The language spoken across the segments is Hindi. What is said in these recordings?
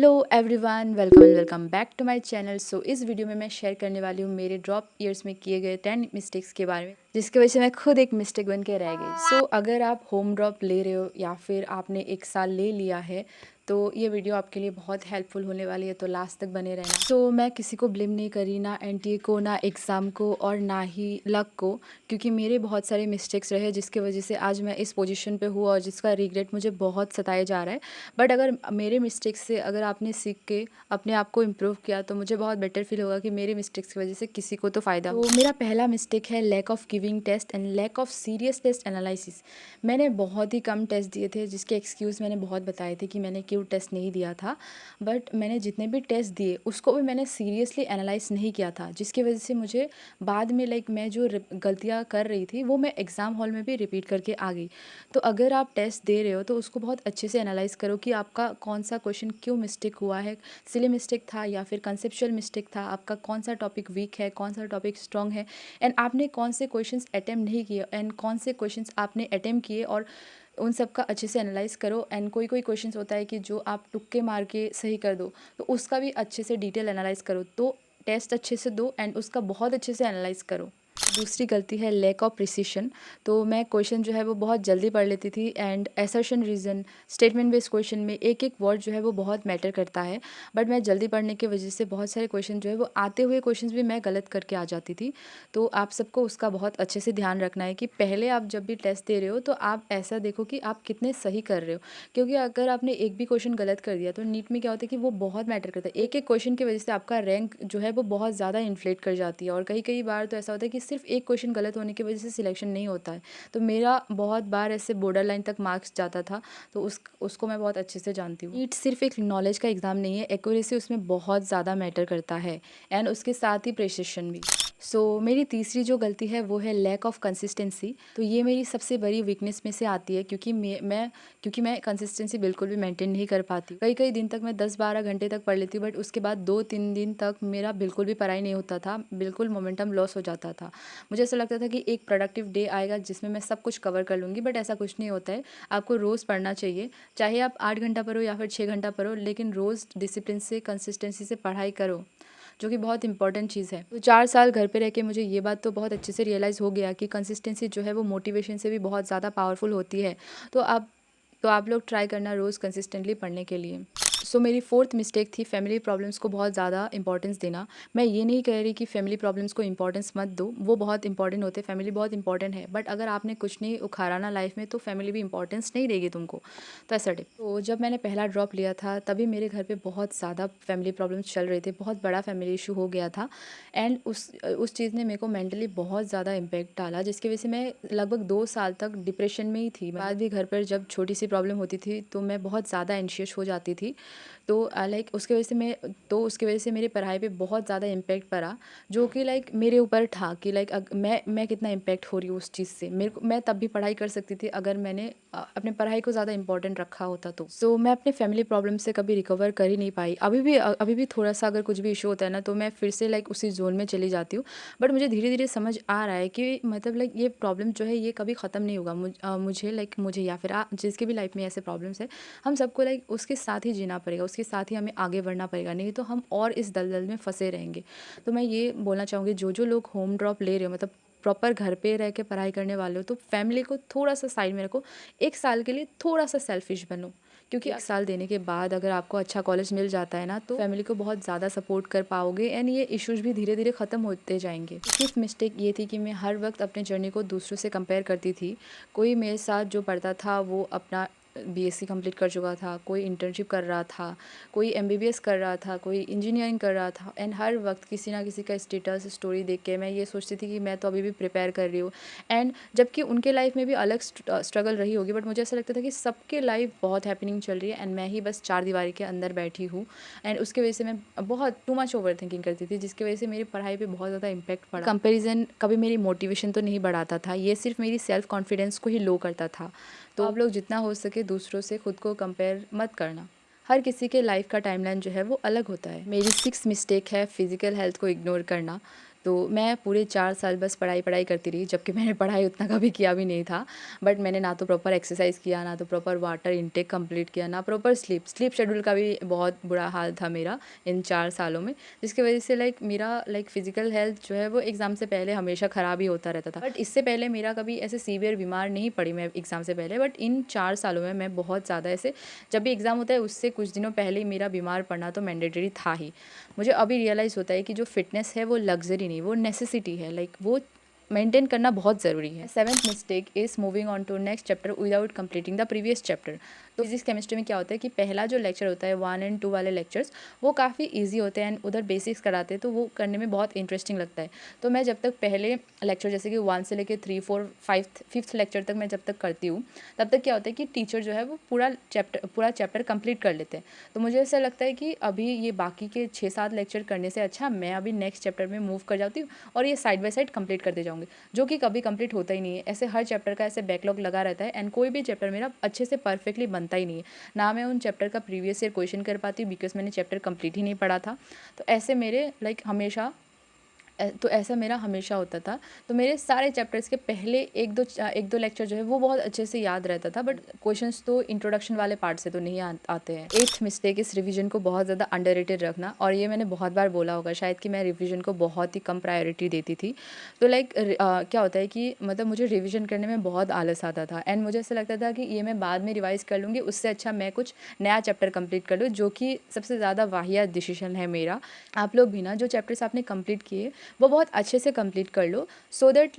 Hello everyone, welcome and welcome back to my channel. So इस वीडियो में मैं शेयर करने वाली हूँ मेरे ड्रॉप ईयर्स में किए गए 10 मिस्टेक्स के बारे में, जिसकी वजह से मैं खुद एक मिस्टेक बन के रह गई। सो अगर आप होम ड्रॉप ले रहे हो या फिर आपने एक साल ले लिया है तो ये वीडियो आपके लिए बहुत हेल्पफुल होने वाली है, तो लास्ट तक बने रहना। सो मैं किसी को ब्लेम नहीं करी, ना एनटीए को, ना एग्ज़ाम को और ना ही लक को, क्योंकि मेरे बहुत सारे मिस्टेक्स रहे जिसकी वजह से आज मैं इस पोजीशन पे हूँ और जिसका रिग्रेट मुझे बहुत सताया जा रहा है। बट अगर मेरे मिस्टेक्स से अगर आपने सीख के अपने आप को इम्प्रूव किया तो मुझे बहुत बेटर फील होगा कि मेरे मिस्टेक्स की वजह से किसी को तो फ़ायदा हो। तो मेरा पहला मिस्टेक है lack of giving test and lack of serious test analysis. मैंने बहुत ही कम टेस्ट दिए थे, जिसके एक्सक्यूज़ मैंने बहुत बताए थे कि मैंने क्यों टेस्ट नहीं दिया था। बट मैंने जितने भी टेस्ट दिए उसको भी मैंने सीरियसली एनालाइज नहीं किया था, जिसकी वजह से मुझे बाद में मैं जो गलतियाँ कर रही थी वो मैं एग्ज़ाम हॉल में भी रिपीट करके आ गई। तो अगर आप टेस्ट दे रहे हो तो उसको बहुत अच्छे से एनालाइज़ करो कि आपका कौन सा क्वेश्चन क्यों मिस्टेक हुआ है, सिली मिस्टेक था या फिर कंसेप्चुअल मिस्टेक था, आपका कौन सा टॉपिक वीक है, कौन सा टॉपिक स्ट्रॉन्ग है, एंड आपने कौन से क्वेश्चंस अटेम्प्ट नहीं किए एंड कौन से क्वेश्चंस आपने अटेम्प्ट किए, और उन सब का अच्छे से एनालाइज़ करो। एंड कोई कोई क्वेश्चंस होता है कि जो आप तुक्के मार के सही कर दो, तो उसका भी अच्छे से डिटेल एनालाइज़ करो। तो टेस्ट अच्छे से दो एंड उसका बहुत अच्छे से एनालाइज़ करो। दूसरी गलती है लैक ऑफ प्रिसिशन। तो मैं क्वेश्चन जो है वो बहुत जल्दी पढ़ लेती थी and assertion reason statement based question में एक एक वर्ड जो है वो बहुत मैटर करता है। बट मैं जल्दी पढ़ने की वजह से बहुत सारे क्वेश्चन जो है वो आते हुए क्वेश्चंस भी मैं गलत करके आ जाती थी। तो आप सबको उसका बहुत अच्छे से ध्यान रखना है कि पहले आप जब भी टेस्ट दे रहे हो तो आप ऐसा देखो कि आप कितने सही कर रहे हो, क्योंकि अगर आपने एक भी क्वेश्चन गलत कर दिया तो नीट में क्या होता है कि वो बहुत मैटर करता है। एक एक क्वेश्चन की वजह से आपका रैंक जो है वो बहुत ज़्यादा इन्फ्लेट कर जाती है, और कई कई बार तो ऐसा होता है कि सिर्फ एक क्वेश्चन गलत होने की वजह से सिलेक्शन नहीं होता है। तो मेरा बहुत बार ऐसे बॉर्डर लाइन तक मार्क्स जाता था। तो उसको मैं बहुत अच्छे से जानती हूँ। नीट सिर्फ एक नॉलेज का एग्ज़ाम नहीं है, एक्यूरेसी उसमें बहुत ज़्यादा मैटर करता है एंड उसके साथ ही प्रिसिशन भी। मेरी तीसरी जो गलती है वो है लैक ऑफ कंसिस्टेंसी। तो ये मेरी सबसे बड़ी वीकनेस में से आती है, क्योंकि मैं कंसिस्टेंसी बिल्कुल भी मेंटेन नहीं कर पाती। कई कई दिन तक मैं 10-12 घंटे तक पढ़ लेती हूँ, बट उसके बाद 2-3 दिन तक मेरा बिल्कुल भी पढ़ाई नहीं होता था, बिल्कुल मोमेंटम लॉस हो जाता था। मुझे ऐसा लगता था कि एक प्रोडक्टिव डे आएगा जिसमें मैं सब कुछ कवर कर लूँगी, बट ऐसा कुछ नहीं होता है। आपको रोज़ पढ़ना चाहिए, चाहे आप 8 घंटा पढ़ो या फिर 6 घंटा पढ़ो, लेकिन रोज़ डिसिप्लिन से कंसिस्टेंसी से पढ़ाई करो, जो कि बहुत इंपॉर्टेंट चीज़ है। तो 4 साल घर पे रह के मुझे ये बात तो बहुत अच्छे से रियलाइज़ हो गया कि कंसिस्टेंसी जो है वो मोटिवेशन से भी बहुत ज़्यादा पावरफुल होती है। तो आप लोग ट्राई करना रोज़ कंसिस्टेंटली पढ़ने के लिए। मेरी फोर्थ मिस्टेक थी फैमिली प्रॉब्लम्स को बहुत ज़्यादा इंपॉर्टेंस देना। मैं ये नहीं कह रही कि फैमिली प्रॉब्लम्स को इंपॉर्टेंस मत दो, वो बहुत इंपॉर्टेंट होते हैं, फैमिली बहुत इंपॉर्टेंट है, बट अगर आपने कुछ नहीं उखाड़ा ना लाइफ में तो फैमिली भी इंपॉर्टेंस नहीं देगी तुमको। तो ऐसा टिप। तो जब मैंने पहला ड्रॉप लिया था तभी मेरे घर पे बहुत ज़्यादा फैमिली प्रॉब्लम्स चल रहे थे, बहुत बड़ा फैमिली इशू हो गया था एंड उस चीज़ ने मेरे को मेंटली बहुत ज़्यादा इम्पैक्ट डाला, जिसकी वजह से मैं लगभग 2 साल तक डिप्रेशन में ही थी। बाद भी घर पर जब छोटी सी प्रॉब्लम होती थी तो मैं बहुत ज़्यादा एंशियस हो जाती थी। तो उसकी वजह से मेरी पढ़ाई पे बहुत ज़्यादा इम्पैक्ट पड़ा, जो कि मेरे ऊपर था कि मैं कितना इम्पैक्ट हो रही हूँ उस चीज़ से। मैं तब भी पढ़ाई कर सकती थी अगर मैंने अपने पढ़ाई को ज़्यादा इंपॉर्टेंट रखा होता तो। मैं अपने फैमिली प्रॉब्लम से कभी रिकवर कर ही नहीं पाई। अभी भी थोड़ा सा अगर कुछ भी इशू होता है ना तो मैं फिर से उसी जोन में चली जाती हूँ। बट मुझे धीरे धीरे समझ आ रहा है कि मतलब ये प्रॉब्लम जो है ये कभी ख़त्म नहीं होगा। मुझे या फिर जिसके भी लाइफ में ऐसे प्रॉब्लम्स है, हम सबको उसके साथ ही जीना पड़ेगा, उसके साथ ही हमें आगे बढ़ना पड़ेगा, नहीं तो हम और इस दलदल में फंसे रहेंगे। तो मैं ये बोलना चाहूँगी, जो लोग होम ड्रॉप ले रहे हो, मतलब प्रॉपर घर पे रह के पढ़ाई करने वाले हो, तो फैमिली को थोड़ा सा साइड में रखो। एक साल के लिए थोड़ा सा सेल्फिश बनो, क्योंकि 1 साल देने के बाद अगर आपको अच्छा कॉलेज मिल जाता है ना तो फैमिली को बहुत ज़्यादा सपोर्ट कर पाओगे एंड ये इश्यूज़ भी धीरे धीरे ख़त्म होते जाएंगे। फिफ्थ मिस्टेक ये थी कि मैं हर वक्त अपने जर्नी को दूसरों से कंपेयर करती थी। कोई मेरे साथ जो पढ़ता था वो अपना बीएससी कंप्लीट कर चुका था, कोई इंटर्नशिप कर रहा था, कोई एमबीबीएस कर रहा था, कोई इंजीनियरिंग कर रहा था, एंड हर वक्त किसी ना किसी का स्टेटस स्टोरी देख के मैं ये सोचती थी कि मैं तो अभी भी प्रिपेयर कर रही हूँ, एंड जबकि उनके लाइफ में भी अलग स्ट्रगल रही होगी, बट मुझे ऐसा लगता था कि सबके लाइफ बहुत हैपनिंग चल रही है एंड मैं ही बस चार दीवारी के अंदर बैठी हूँ। एंड उसकी वजह से मैं बहुत टू मच ओवर थिंकिंग करती थी, जिसकी वजह से मेरी पढ़ाई पे बहुत ज़्यादा इम्पैक्ट पड़ा। कंपैरिजन कभी मेरी मोटिवेशन तो नहीं बढ़ाता था, ये सिर्फ मेरी सेल्फ कॉन्फिडेंस को ही लो करता था। तो आप लोग जितना हो सके दूसरों से खुद को कंपेयर मत करना। हर किसी के लाइफ का टाइमलाइन जो है वो अलग होता है। मेरी 6th मिस्टेक है फिज़िकल हेल्थ को इग्नोर करना। तो मैं पूरे 4 साल बस पढ़ाई करती रही, जबकि मैंने पढ़ाई उतना कभी किया भी नहीं था। बट मैंने ना तो प्रॉपर एक्सरसाइज़ किया, ना तो प्रॉपर वाटर इनटेक कंप्लीट किया, ना प्रॉपर स्लीप शेड्यूल का भी बहुत बुरा हाल था मेरा इन 4 सालों में। जिसकी वज़ह से मेरा फ़िज़िकल हेल्थ जो है वो एग्ज़ाम से पहले हमेशा ख़राब ही होता रहता था। बट इससे पहले मेरा कभी ऐसे सीवियर बीमार नहीं पड़ी मैं एग्ज़ाम से पहले, बट इन 4 सालों में मैं बहुत ज़्यादा ऐसे, जब भी एग्ज़ाम होता है उससे कुछ दिनों पहले ही मेरा बीमार पड़ना तो मैंडेटरी था ही। मुझे अभी रियलाइज़ होता है कि जो फ़िटनेस है वो लग्ज़री नहीं, वो नेसेसिटी है, वो मेंटेन करना बहुत ज़रूरी है। 7th mistake is moving on to next chapter without completing the previous chapter. तो फिजिक्स केमिस्ट्री में क्या होता है कि पहला जो लेक्चर होता है 1 एंड 2 वाले लेक्चर्स, वो काफ़ी ईजी होते हैं एंड उधर बेसिक्स कराते हैं, तो वो करने में बहुत इंटरेस्टिंग लगता है। तो मैं जब तक पहले लेक्चर जैसे कि 1 से लेकर 3, 4, 5th लेक्चर तक मैं जब तक करती हूँ, तब तक क्या होता है कि टीचर जो है वो पूरा चैप्टर कंप्लीट कर लेते हैं। तो मुझे ऐसा लगता है कि अभी ये बाकी के 6-7 लेक्चर करने से अच्छा मैं अभी नेक्स्ट चैप्टर में मूव कर जाती हूँ और ये साइड बाय साइड कंप्लीट करते जाऊँगी, जो कि कभी कंप्लीट होता ही नहीं है। ऐसे हर चैप्टर का ऐसे बैकलॉग लगा रहता है एंड कोई भी चैप्टर मेरा अच्छे से परफेक्टली बनता ही नहीं है। ना मैं उन चैप्टर का प्रीवियस ईयर क्वेश्चन कर पाती हूँ, बिकॉज़ मैंने चैप्टर कंप्लीट ही नहीं पढ़ा था। तो ऐसे मेरे हमेशा तो ऐसा मेरा हमेशा होता था। तो मेरे सारे चैप्टर्स के पहले 1-2 लेक्चर जो है वो बहुत अच्छे से याद रहता था, बट क्वेश्चंस तो इंट्रोडक्शन वाले पार्ट से तो नहीं आते हैं। 8th मिस्टेक इस रिवीजन को बहुत ज़्यादा अंडररेटेड रखना, और ये मैंने बहुत बार बोला होगा शायद कि मैं रिवीजन को बहुत ही कम प्रायोरिटी देती थी। तो क्या होता है कि मुझे रिवीजन करने में बहुत आलस आता था एंड मुझे ऐसा लगता था कि ये मैं बाद में रिवाइज़ कर लूँगी, उससे अच्छा मैं कुछ नया चैप्टर कंप्लीट कर लूँ, जो कि सबसे ज़्यादा वाहियात डिसीजन है मेरा। आप लोग भी ना जो चैप्टर्स आपने कंप्लीट किए वो बहुत अच्छे से कंप्लीट कर लो, सो दैट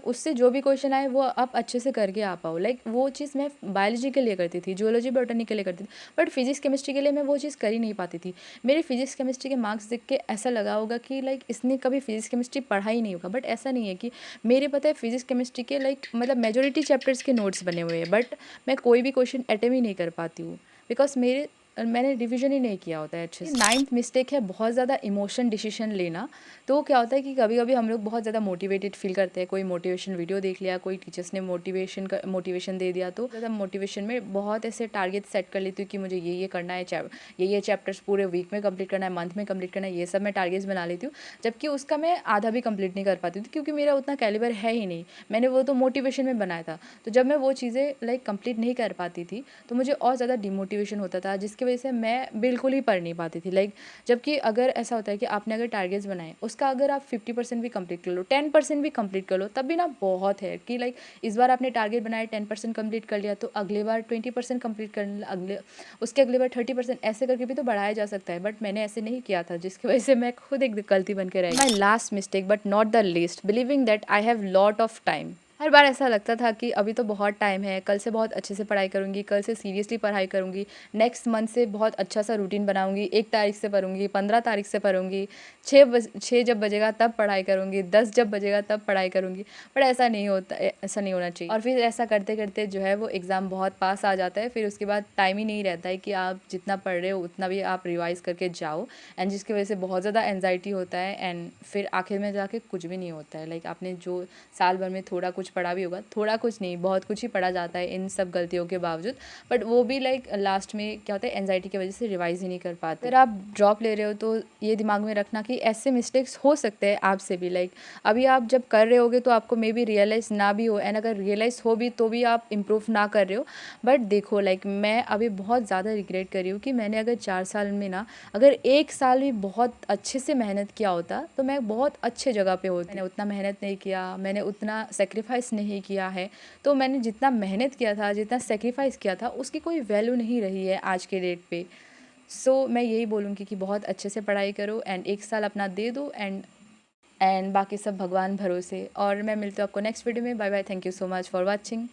उससे जो भी क्वेश्चन आए वो आप अच्छे से करके आ पाओ। वो चीज़ मैं बायोलॉजी के लिए करती थी, जूलॉजी बॉटनी के लिए करती थी, बट फिजिक्स केमिस्ट्री के लिए मैं वो चीज़ कर ही नहीं पाती थी। मेरे फिजिक्स केमिस्ट्री के मार्क्स देख के ऐसा लगा होगा कि इसने कभी फिजिक्स केमिस्ट्री पढ़ा ही नहीं होगा, बट ऐसा नहीं है। कि मेरे पता है फिजिक्स केमिस्ट्री के मेजोरिटी चैप्टर्स के नोट्स बने हुए हैं, बट मैं कोई भी क्वेश्चन अटेम्प्ट ही नहीं कर पाती हूँ, बिकॉज मैंने रिवीजन ही नहीं किया होता है अच्छे से। 9th मिस्टेक है बहुत ज़्यादा इमोशन डिसीजन लेना। तो क्या होता है कि कभी-कभी हम लोग बहुत ज़्यादा मोटिवेटेड फ़ील करते हैं, कोई मोटिवेशन वीडियो देख लिया, कोई टीचर्स ने मोटिवेशन दे दिया, तो ज़्यादा मोटिवेशन में बहुत ऐसे टारगेट सेट कर लेती हूँ कि मुझे ये करना है, ये चैप्टर्स पूरे वीक में कंप्लीट करना है, मंथ में कंप्लीट करना है, ये सब मैं टारगेट्स बना लेती हूँ, जबकि उसका मैं आधा भी कंप्लीट नहीं कर पाती थी, क्योंकि मेरा उतना कैलिबर है ही नहीं। मैंने वो तो मोटिवेशन में बनाया था, तो जब मैं वो चीज़ें कंप्लीट नहीं कर पाती थी, तो मुझे और ज़्यादा डिमोटिवेशन होता था, जिसकी वजह से मैं बिल्कुल ही पढ़ नहीं पाती थी। जबकि अगर ऐसा होता है कि आपने अगर टारगेट्स बनाए, उसका अगर आप 50% भी कंप्लीट कर लो, 10% भी कंप्लीट कर लो, तब भी ना बहुत है कि इस बार आपने टारगेट बनाया 10% कंप्लीट कर लिया, तो अगले बार 20% कंप्लीट कर, उसके अगले बार 30%, ऐसे करके भी तो बढ़ाया जा सकता है, बट मैंने ऐसे नहीं किया था, जिसकी वजह से मैं खुद एक गलती बन के रह गई। My last mistake but not the least, believing that I have lot of time. हर बार ऐसा लगता था कि अभी तो बहुत टाइम है, कल से बहुत अच्छे से पढ़ाई करूँगी, कल से सीरियसली पढ़ाई करूँगी, नेक्स्ट मंथ से बहुत अच्छा सा रूटीन बनाऊँगी, 1 तारीख से पढ़ूँगी, 15 तारीख से पढ़ूँगी, 6 जब बजेगा तब पढ़ाई करूँगी, 10 जब बजेगा तब पढ़ाई करूँगी। पर ऐसा नहीं होता, ऐसा नहीं होना चाहिए। और फिर ऐसा करते-करते जो है वो एग्ज़ाम बहुत पास आ जाता है, फिर उसके बाद टाइम ही नहीं रहता है कि आप जितना पढ़ रहे हो उतना भी आप रिवाइज़ करके जाओ, एंड जिसकी वजह से बहुत ज़्यादा एंग्ज़ायटी होता है, एंड फिर आखिर में जाके कुछ भी नहीं होता है। आपने जो साल भर में थोड़ा कुछ पढ़ा भी होगा, थोड़ा कुछ नहीं, बहुत कुछ ही पढ़ा जाता है इन सब गलतियों के बावजूद, बट वो भी लास्ट में क्या होता है, एंग्ज़ायटी की वजह से रिवाइज़ ही नहीं कर पाते। अगर आप ड्रॉप ले रहे हो तो ये दिमाग में रखना कि ऐसे मिस्टेक्स हो सकते हैं आपसे भी। अभी आप जब कर रहे होगे तो आपको मे बी रियलाइज़ ना भी हो, एंड अगर रियलाइज़ हो भी तो भी आप इम्प्रूव ना कर रहे हो। बट देखो मैं अभी बहुत ज़्यादा रिग्रेट कर रही हूँ कि मैंने अगर 4 साल में ना, अगर 1 साल भी बहुत अच्छे से मेहनत किया होता तो मैं बहुत अच्छे जगह पे होती। मैंने उतना मेहनत नहीं किया, मैंने उतना सेक्रीफाइस नहीं किया है, तो मैंने जितना मेहनत किया था, जितना सेक्रीफाइस किया था, उसकी कोई वैल्यू नहीं रही है आज के डेट पे। सो मैं यही बोलूँगी कि बहुत अच्छे से पढ़ाई करो एंड 1 साल अपना दे दो, एंड बाकी सब भगवान भरोसे। और मैं मिलती हूँ आपको नेक्स्ट वीडियो में। Bye bye, thank you so much for watching.